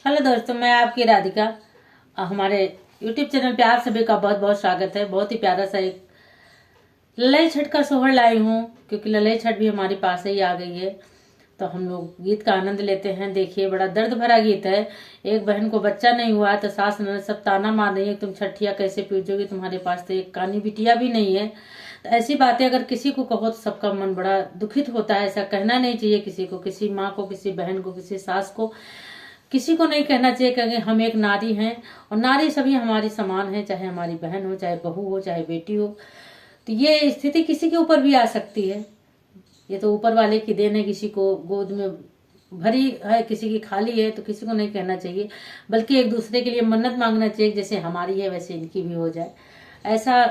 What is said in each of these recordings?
Hello दोस्तों, मैं आपकी राधिका। हमारे यूट्यूब चैनल पे आप सभी का बहुत बहुत स्वागत है। बहुत ही प्यारा सा एक ललई छठ का सोहर लाई हूँ, क्योंकि ललई छठ भी हमारे पास ही आ गई है। तो हम लोग गीत का आनंद लेते हैं। देखिए, बड़ा दर्द भरा गीत है। एक बहन को बच्चा नहीं हुआ तो सास ननद सब ताना मार रही है, तुम छठिया कैसे पूजोगी, तुम्हारे पास तो एक कानी बिटिया भी नहीं है। तो ऐसी बातें अगर किसी को कहो तो सबका मन बड़ा दुखित होता है। ऐसा कहना नहीं चाहिए किसी को, किसी माँ को, किसी बहन को, किसी सास को, किसी को नहीं कहना चाहिए। क्योंकि हम एक नारी हैं और नारी सभी हमारी समान है, चाहे हमारी बहन हो, चाहे बहू हो, चाहे बेटी हो। तो ये स्थिति किसी के ऊपर भी आ सकती है। ये तो ऊपर वाले की देन है। किसी को गोद में भरी है, किसी की खाली है, तो किसी को नहीं कहना चाहिए, बल्कि एक दूसरे के लिए मन्नत मांगना चाहिए, जैसे हमारी है वैसे इनकी भी हो जाए। ऐसा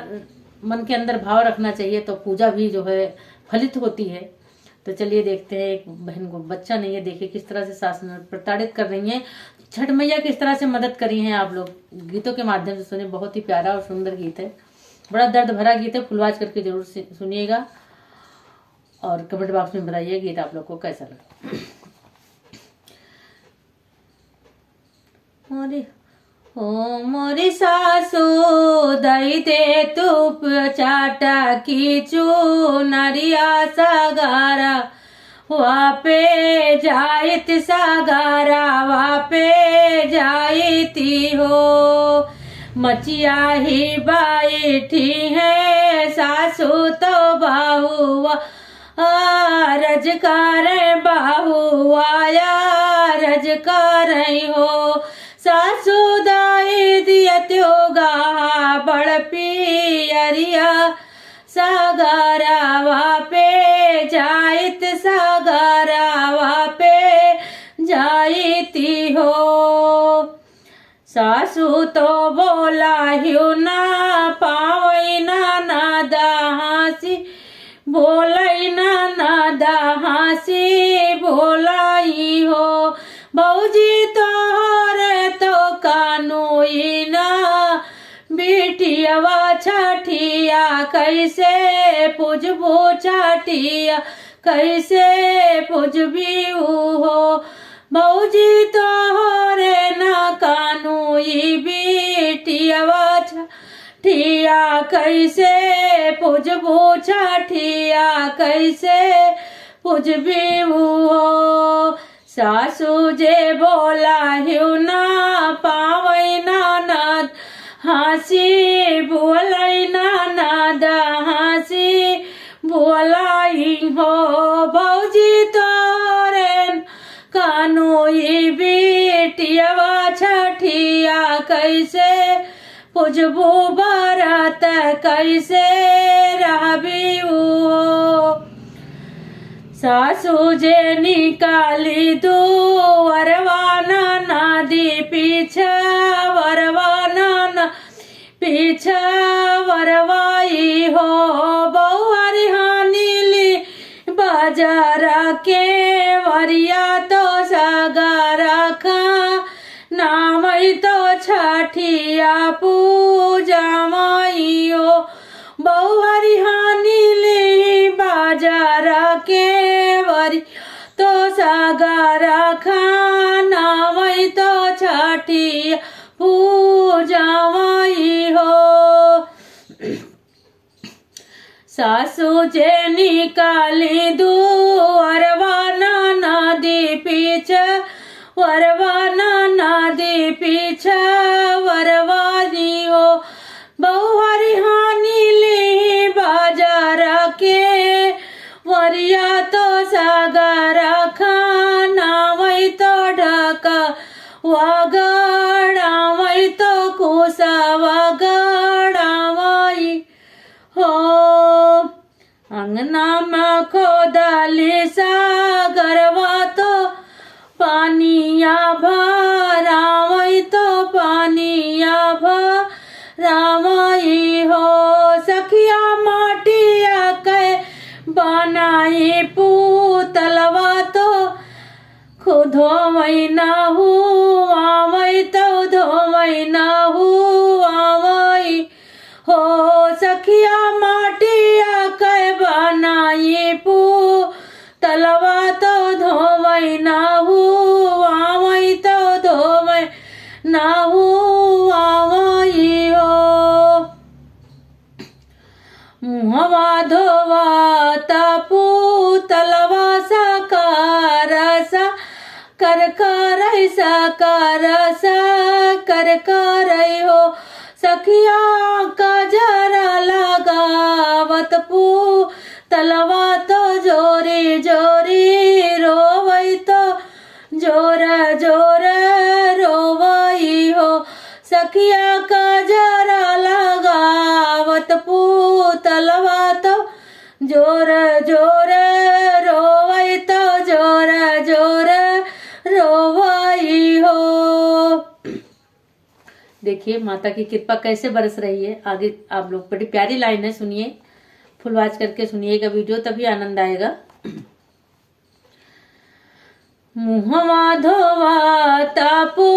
मन के अंदर भाव रखना चाहिए, तो पूजा भी जो है फलित होती है। तो चलिए देखते हैं। एक बहन को बच्चा नहीं है, देखिए किस तरह से सास ननद प्रताड़ित कर रही हैं। छठ मैया किस तरह से मदद करी हैं, आप लोग गीतों के माध्यम से सुने। बहुत ही प्यारा और सुंदर गीत है, बड़ा दर्द भरा गीत है। फुलवाज करके जरूर सुनिएगा और कमेंट बॉक्स में बताइए गीत आप लोग को कैसा लगा। मोरी सासू दई दे तुप चाटा खींचू नरिया सागारा वापे जाइत सागारा वापे जाइती हो। मचिया ही बैठी है सासू तो बाहुआ रज कर बाहुआ रज कर हो। सासू दाई दियत्यो गा बड़ पियरिया सागरा वापे जाइत सागरा वापे जाइती हो। सासू तो बोला हिउ ना पावई ना नादा हासी बोलाई ना नादा हासी बोलाई हो। बऊजी तोहरे तो कानूई ना बिटियावा छठिया कैसे पूजबू छठिया कैसे पूजबी हो। बऊजी तोहरे ना कानूई बिटियावा छठिया कैसे पूजबू छठिया कैसे पूजबी हो। सासू जे बोला हिउ ना पावई नानाद हासी बोलाई नानाद हासी बोलाई हो। बऊजी तोरे कानूई बिटियावा छठिया कैसे पूजबू बरत कैसे रहबी हो। सासू जे निकाली दो वरवाना नदी पीछा वरवाना पीछा वरवाई हो। बहुआरी हानीली बाजार के वरिया तो सगारा खा नामई तो छठिया पूजा माई हो। बहुआरी हानीली बाजार के वरी तो सागरा खाना वही तो छठी पूजा वही हो। सासू जे निकाली दू वरवाना नदी पीछे वरवाना नदी पीछे वरवानी हो। बहुआरी हानी ली बाजार के वरिया तो सागरा खाना वही तो ढका वागड़ा वही तो कुसा वागड़ा वही हो। अंगना में खोदाली सागरवा तो पानिया भरा वही तो पानिया भरा वही हो। सखिया माटिया के बनाई पूतलवा तो खुदो वही ना हुआ वही तो धो वही ना हुआ वही हो। सखिया माटिया के बनाई पूतलवा तो धो वही ना हुआ वही तो धो कर साकार साकर कर हो सखिया का जरा लगावत पू तलवा तो जोरी जोरी रोवई तो जोर जोर रोवई हो सखिया का जरा लगावत पू तलवा तो जोर जोर रोवई तो जोर जोर रोवई हो। देखिए माता की कृपा कैसे बरस रही है। आगे आप लोग बड़ी प्यारी लाइन है, सुनिए, फुल वॉच करके सुनिएगा वीडियो, तभी आनंद आएगा। मुहवा धोवा तापू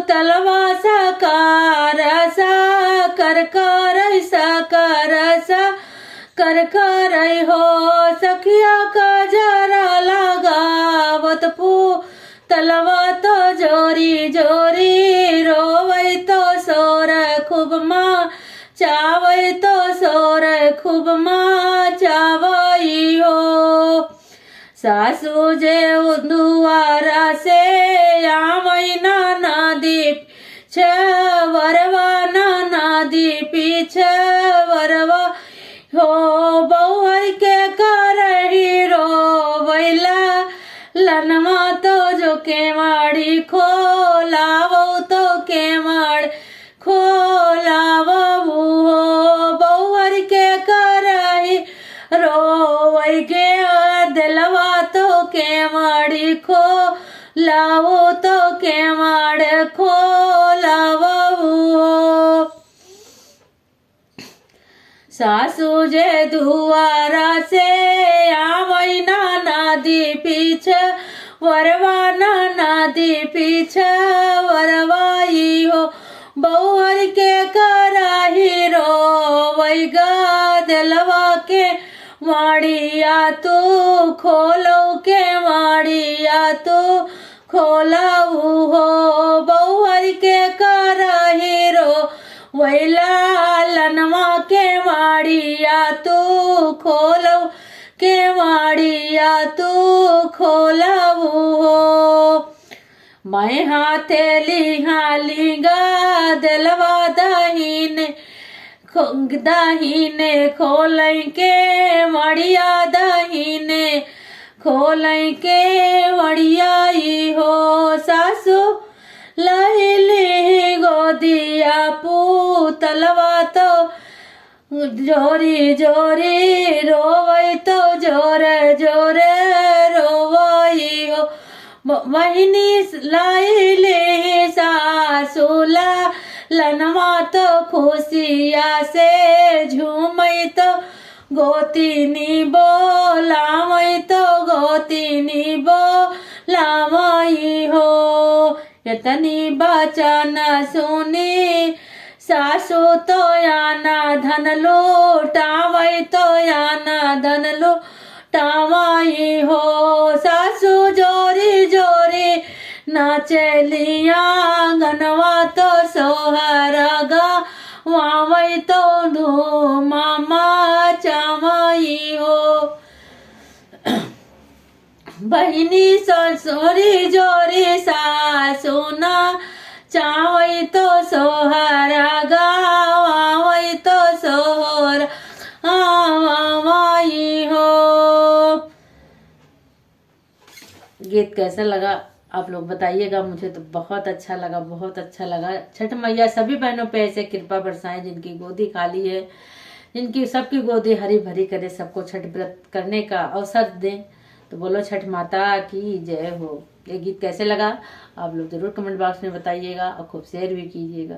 तलवा साकार साकर कर साकार साकर कर हो सखिया का जरा लगावत पू तलवा तो जोरी जोरी रोवई तो सोर खूब माँ चावई तो सोर खूब माँ चावई हो सासू जे दुआरा से आवई नाना दीप वरवा नाना दीपी वरवा हो बहुर के करही रोवैला लनमा तो जो केवाड़ी खोलावो तो केवाड़ खोलावो हो बहुर के करही रोवई के दिलवा तो केवाड़ी खोलावो तो केवाड़ खोलावो हो सासू जे दुआरा से आवई नाना दी पीछ वरवा नाना दी पीछ वरवाई हो बहुर के कराही रोवई गा दिलवा के वाड़िया तू खोलो के वाड़िया तू खोलाऊ हो बहुर के कराही रोवैला लनवा के वाड़िया तू खोलो के वाड़िया तू खोलाऊ हो मैं हाथे लिंगा दिलवा दाहिने दाहिने खोलई के वड़िया दाहिने खोलई के वड़ियाई हो सासू लहिली गोदिया पूतलवा तो जोरी जोरी रोवई तो जोर जोर रोवई हो वहिनी लाइले सासुला लनवा तो खुशिया से झूमई तो गोतीनी बोलावई तो गोतीनी बोलावई हो इतनी बचन सुनी सासू तो याना धन लूटावई तो याना धन लूटावई हो सासू जोरी जोरी नाचलिया गनवा तो सोहरा गा वावई तो धूमा चावई हो बहिनी ससुरी जोरी सासुना चावई तो सोहरा गा वावई तो सोहर आवाई हो। गीत कैसा लगा आप लोग बताइएगा। मुझे तो बहुत अच्छा लगा, बहुत अच्छा लगा। छठ मैया सभी बहनों पे ऐसे कृपा बरसाएं जिनकी गोदी खाली है, जिनकी सबकी गोदी हरी भरी करे, सबको छठ व्रत करने का अवसर दें। तो बोलो छठ माता की जय हो। ये गीत कैसे लगा आप लोग जरूर कमेंट बॉक्स में बताइएगा और खूब शेयर भी कीजिएगा।